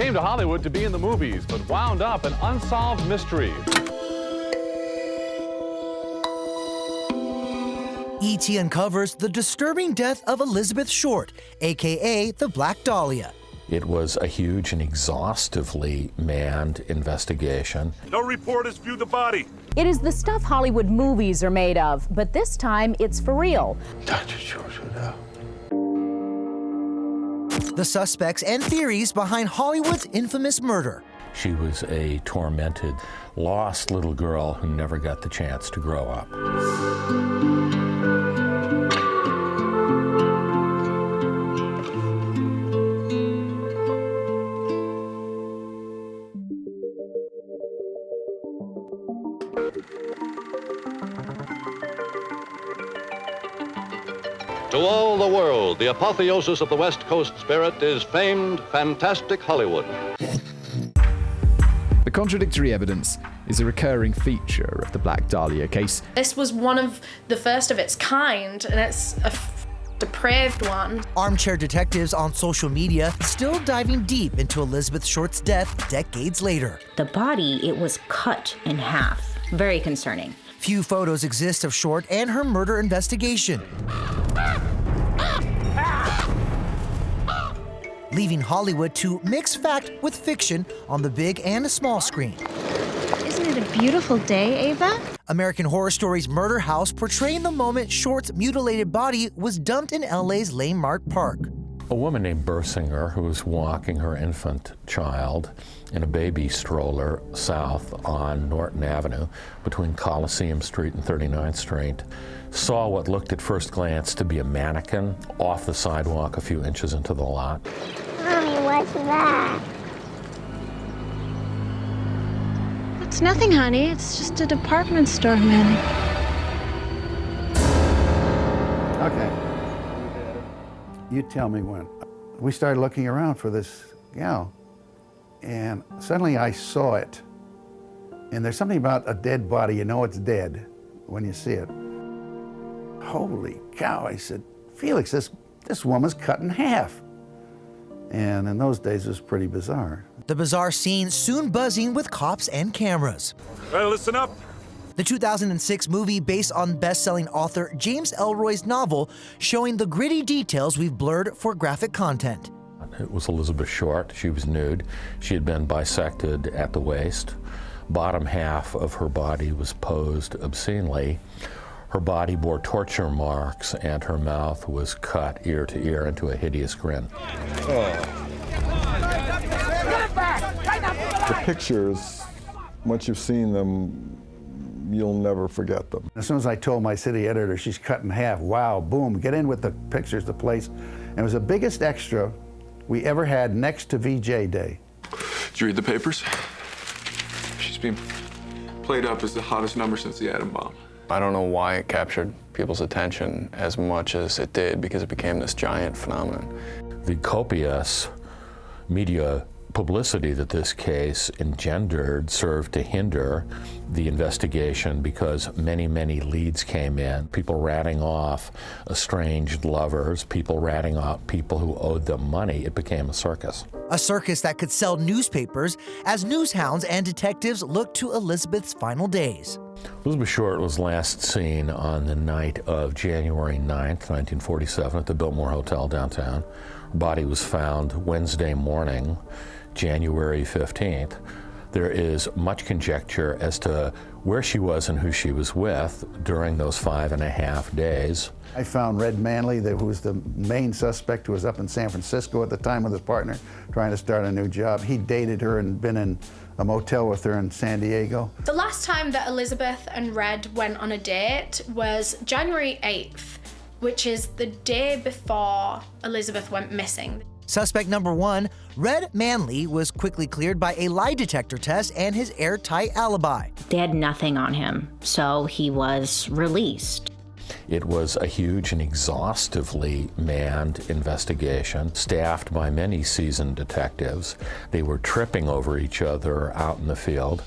came to Hollywood to be in the movies, but wound up an unsolved mystery. E.T. uncovers the disturbing death of Elizabeth Short, a.k.a. the Black Dahlia. It was a huge and exhaustively manned investigation. No report has viewed the body. It is the stuff Hollywood movies are made of, but this time it's for real. Dr. George Hodel. The suspects and theories behind Hollywood's infamous murder. She was a tormented, lost little girl who never got the chance to grow up. To all the world, the apotheosis of the West Coast spirit is famed, fantastic Hollywood. The contradictory evidence is a recurring feature of the Black Dahlia case. This was one of the first of its kind, and it's a depraved one. Armchair detectives on social media still diving deep into Elizabeth Short's death decades later. The body, it was cut in half. Very concerning. Few photos exist of Short and her murder investigation, leaving Hollywood to mix fact with fiction on the big and small screen. Isn't it a beautiful day, Ava? American Horror Story's Murder House portraying the moment Short's mutilated body was dumped in LA's Leimert Park. A woman named Bersinger, who was walking her infant child in a baby stroller south on Norton Avenue between Coliseum Street and 39th Street, saw what looked at first glance to be a mannequin off the sidewalk a few inches into the lot. Mommy, what's that? It's nothing, honey. It's just a department store mannequin. Okay. You tell me when. We started looking around for this gal, and suddenly I saw it. And there's something about a dead body, you know it's dead when you see it. Holy cow, I said, Felix, this woman's cut in half. And in those days, it was pretty bizarre. The bizarre scene soon buzzing with cops and cameras. Well, listen up. The 2006 movie based on best-selling author James Ellroy's novel, showing the gritty details we've blurred for graphic content. It was Elizabeth Short. She was nude. She had been bisected at the waist. Bottom half of her body was posed obscenely. Her body bore torture marks, and her mouth was cut ear to ear into a hideous grin. The pictures, once you've seen them, you'll never forget them. As soon as I told my city editor she's cut in half, wow, boom, get in with the pictures, the place. And it was the biggest extra we ever had next to VJ Day. Did you read the papers? She's being played up as the hottest number since the atom bomb. I don't know why it captured people's attention as much as it did, because it became this giant phenomenon. The copious media publicity that this case engendered served to hinder the investigation, because many, many leads came in. People ratting off estranged lovers, people ratting off people who owed them money. It became a circus. A circus that could sell newspapers as news hounds and detectives looked to Elizabeth's final days. Elizabeth Short was last seen on the night of January 9th, 1947 at the Biltmore Hotel downtown. Her body was found Wednesday morning, January 15th. There is much conjecture as to where she was and who she was with during those 5.5 days. I found Red Manley, who was the main suspect, who was up in San Francisco at the time with his partner, trying to start a new job. He dated her and been in a motel with her in San Diego. The last time that Elizabeth and Red went on a date was January 8th, which is the day before Elizabeth went missing. Suspect number 1, Red Manley, was quickly cleared by a lie detector test and his airtight alibi. They had nothing on him, so he was released. It was a huge and exhaustively manned investigation, staffed by many seasoned detectives. They were tripping over each other out in the field.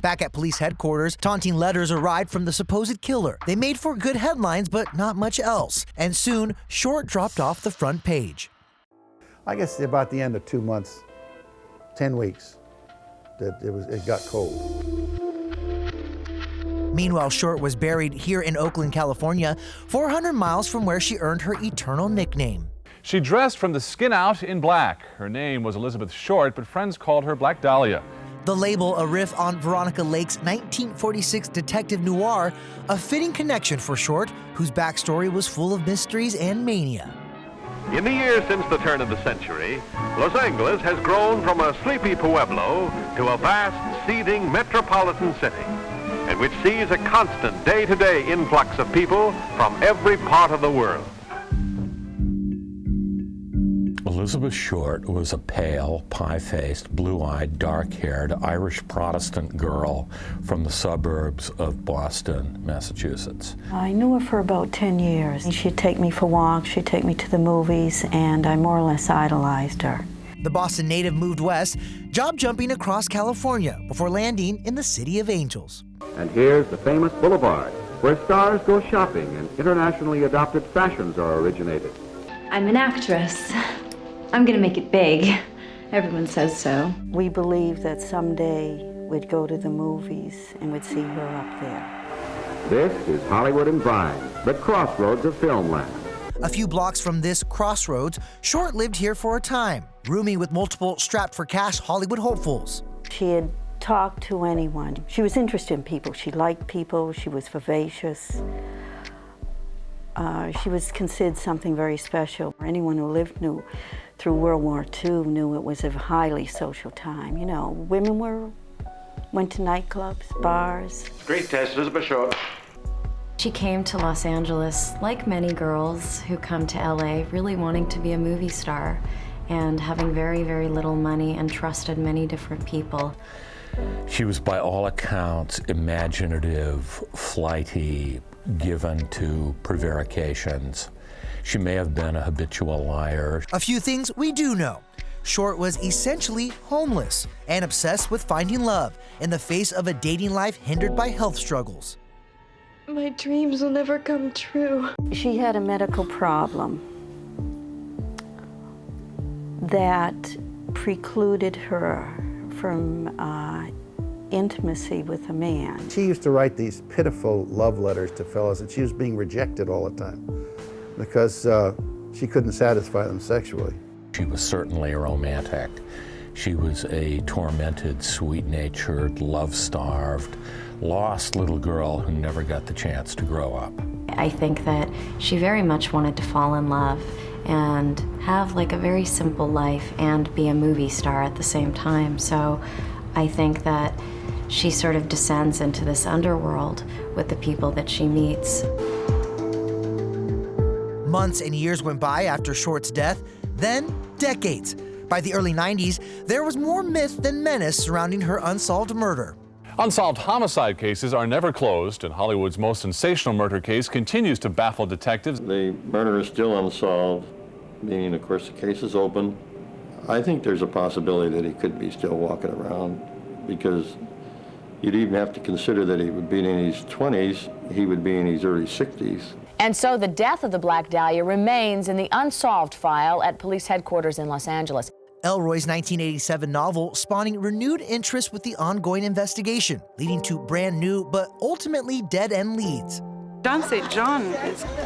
Back at police headquarters, taunting letters arrived from the supposed killer. They made for good headlines, but not much else. And soon, Short dropped off the front page. I guess about the end of 2 months, 10 weeks that it got cold. Meanwhile, Short was buried here in Oakland, California, 400 miles from where she earned her eternal nickname. She dressed from the skin out in black. Her name was Elizabeth Short, but friends called her Black Dahlia. The label, a riff on Veronica Lake's 1946 detective noir, a fitting connection for Short, whose backstory was full of mysteries and mania. In the years since the turn of the century, Los Angeles has grown from a sleepy pueblo to a vast, seething metropolitan city, and which sees a constant day-to-day influx of people from every part of the world. Elizabeth Short was a pale, pie-faced, blue-eyed, dark-haired Irish Protestant girl from the suburbs of Boston, Massachusetts. I knew her for about 10 years. She'd take me for walks, she'd take me to the movies, and I more or less idolized her. The Boston native moved west, job jumping across California before landing in the City of Angels. And here's the famous boulevard, where stars go shopping and internationally adopted fashions are originated. I'm an actress. I'm gonna make it big. Everyone says so. We believed that someday we'd go to the movies and we'd see her up there. This is Hollywood and Vine, the crossroads of filmland. A few blocks from this crossroads, Short lived here for a time, rooming with multiple strapped-for-cash Hollywood hopefuls. She had talked to anyone. She was interested in people. She liked people. She was vivacious. She was considered something very special. Anyone who lived through World War II knew it was a highly social time. You know, women went to nightclubs, bars. Street test, Elizabeth Short. She came to Los Angeles, like many girls who come to LA, really wanting to be a movie star and having very, very little money and trusted many different people. She was, by all accounts, imaginative, flighty, given to prevarications. She may have been a habitual liar. A few things we do know. Short was essentially homeless and obsessed with finding love in the face of a dating life hindered by health struggles. My dreams will never come true. She had a medical problem that precluded her from intimacy with a man. She used to write these pitiful love letters to fellas, and she was being rejected all the time because she couldn't satisfy them sexually. She was certainly a romantic. She was a tormented, sweet-natured, love-starved, lost little girl who never got the chance to grow up. I think that she very much wanted to fall in love and have like a very simple life and be a movie star at the same time. So I think that she sort of descends into this underworld with the people that she meets. Months and years went by after Short's death, then decades. By the early 90s, there was more myth than menace surrounding her unsolved murder. Unsolved homicide cases are never closed, and Hollywood's most sensational murder case continues to baffle detectives. The murder is still unsolved, meaning, of course, the case is open. I think there's a possibility that he could be still walking around, because you'd even have to consider that he would be in his 20s, he would be in his early 60s. And so the death of the Black Dahlia remains in the unsolved file at police headquarters in Los Angeles. Ellroy's 1987 novel spawning renewed interest with the ongoing investigation, leading to brand new but ultimately dead-end leads. John St. John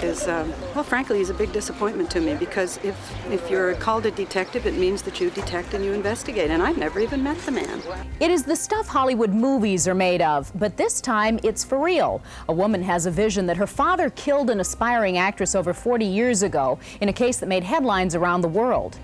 is well, frankly, he's a big disappointment to me, because if you're called a detective, it means that you detect and you investigate, and I've never even met the man. It is the stuff Hollywood movies are made of, but this time it's for real. A woman has a vision that her father killed an aspiring actress over 40 years ago in a case that made headlines around the world.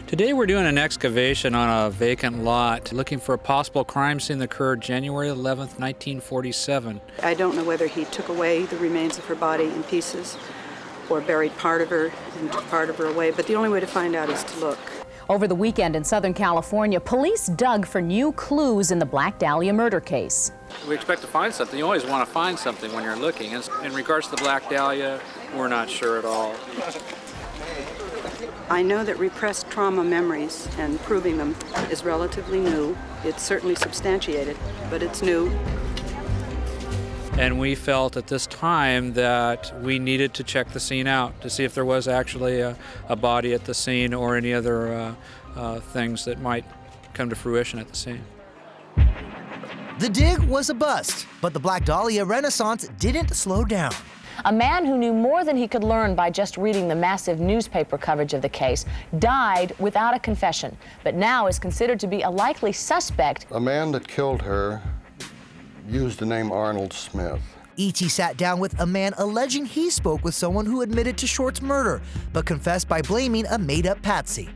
Today we're doing an excavation on a vacant lot, looking for a possible crime scene that occurred January 11th, 1947. I don't know whether he took away the remains of her body in pieces or buried part of her and took part of her away, but the only way to find out is to look. Over the weekend in Southern California, police dug for new clues in the Black Dahlia murder case. We expect to find something. You always want to find something when you're looking. In regards to the Black Dahlia, we're not sure at all. I know that repressed trauma memories and proving them is relatively new. It's certainly substantiated, but it's new. And we felt at this time that we needed to check the scene out to see if there was actually a body at the scene or any other things that might come to fruition at the scene. The dig was a bust, but the Black Dahlia renaissance didn't slow down. A man who knew more than he could learn by just reading the massive newspaper coverage of the case died without a confession, but now is considered to be a likely suspect. A man that killed her used the name Arnold Smith. E.T. sat down with a man alleging he spoke with someone who admitted to Short's murder, but confessed by blaming a made-up patsy.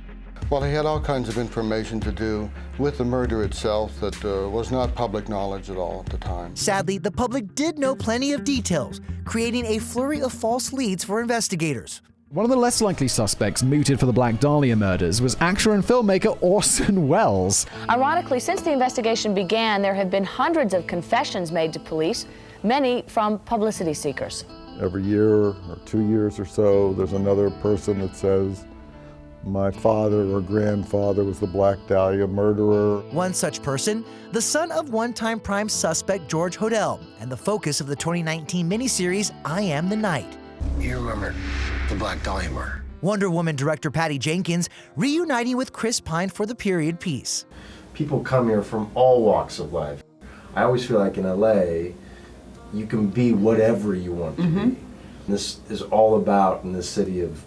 Well, he had all kinds of information to do with the murder itself that was not public knowledge at all at the time. Sadly, the public did know plenty of details, creating a flurry of false leads for investigators. One of the less likely suspects mooted for the Black Dahlia murders was actor and filmmaker Orson Welles. Ironically, since the investigation began, there have been hundreds of confessions made to police, many from publicity seekers. Every year or 2 years or so, there's another person that says, my father or grandfather was the Black Dahlia murderer. One such person, the son of one-time prime suspect George Hodel, and the focus of the 2019 miniseries I Am the Night. You remember the Black Dahlia murder? Wonder Woman director Patty Jenkins reuniting with Chris Pine for the period piece. People come here from all walks of life. I always feel like in LA, you can be whatever you want to be. This is all about, in this city of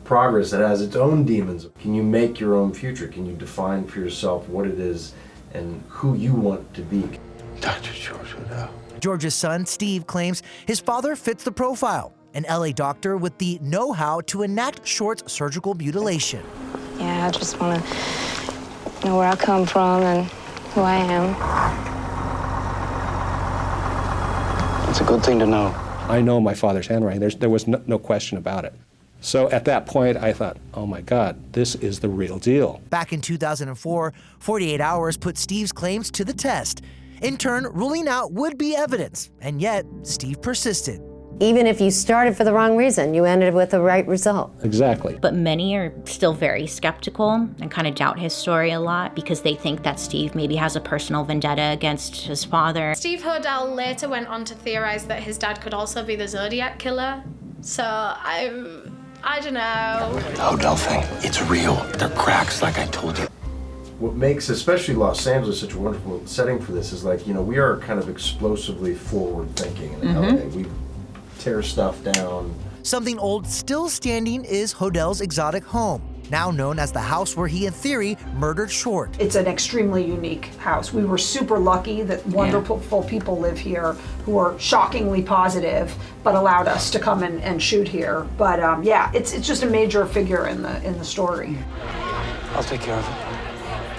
progress that has its own demons. Can you make your own future? Can you define for yourself what it is and who you want to be? Dr. George Hodel. George's son, Steve, claims his father fits the profile, an LA doctor with the know-how to enact Short's surgical mutilation. Yeah, I just want to know where I come from and who I am. It's a good thing to know. I know my father's handwriting. There was no question about it. So at that point, I thought, oh my God, this is the real deal. Back in 2004, 48 Hours put Steve's claims to the test, in turn ruling out would-be evidence, and yet Steve persisted. Even if you started for the wrong reason, you ended with the right result. Exactly. But many are still very skeptical and kind of doubt his story a lot because they think that Steve maybe has a personal vendetta against his father. Steve Hodel later went on to theorize that his dad could also be the Zodiac killer. So I don't know. The Hodel thing, it's real. They're cracks, like I told you. What makes especially Los Angeles such a wonderful setting for this is like, you know, we are kind of explosively forward thinking in LA. We tear stuff down. Something old still standing is Hodel's exotic home, now known as the house where he, in theory, murdered Short. It's an extremely unique house. We were super lucky that wonderful people live here who are shockingly positive, but allowed us to come and shoot here. But yeah, it's just a major figure in the story. I'll take care of it.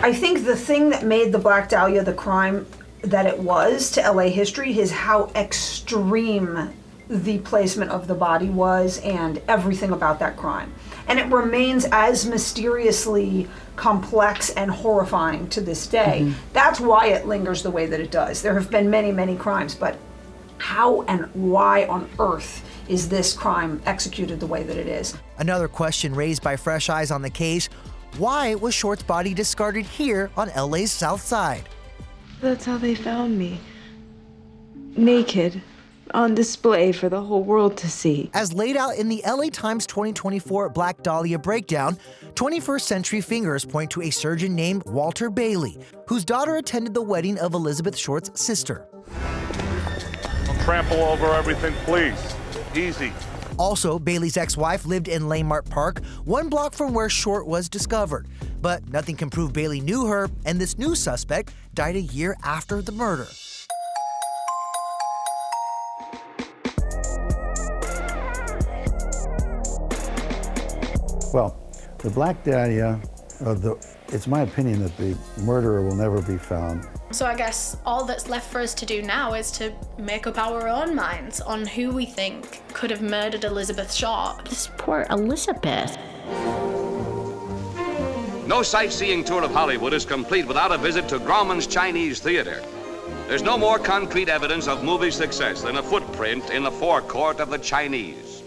I think the thing that made the Black Dahlia the crime that it was to LA history is how extreme the placement of the body was and everything about that crime. And it remains as mysteriously complex and horrifying to this day. That's why it lingers the way that it does. There have been many, many crimes, but how and why on earth is this crime executed the way that it is? Another question raised by fresh eyes on the case, why was Short's body discarded here on LA's South Side? That's how they found me. Naked. On display for the whole world to see. As laid out in the LA Times 2024 Black Dahlia breakdown, 21st century fingers point to a surgeon named Walter Bailey, whose daughter attended the wedding of Elizabeth Short's sister. Don't trample over everything, please. Easy. Also, Bailey's ex-wife lived in Leimert Park, 1 block from where Short was discovered. But nothing can prove Bailey knew her, and this new suspect died a year after the murder. Well, the Black Dahlia, it's my opinion that the murderer will never be found. So I guess all that's left for us to do now is to make up our own minds on who we think could have murdered Elizabeth Short. This poor Elizabeth. No sightseeing tour of Hollywood is complete without a visit to Grauman's Chinese Theater. There's no more concrete evidence of movie success than a footprint in the forecourt of the Chinese.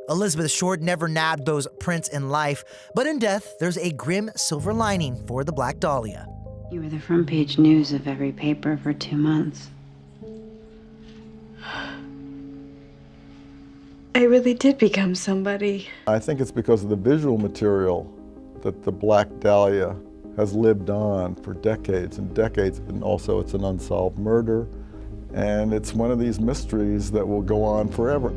Elizabeth Short never nabbed those prints in life, but in death, there's a grim silver lining for the Black Dahlia. You were the front page news of every paper for 2 months. I really did become somebody. I think it's because of the visual material that the Black Dahlia has lived on for decades and decades, and also it's an unsolved murder, and it's one of these mysteries that will go on forever.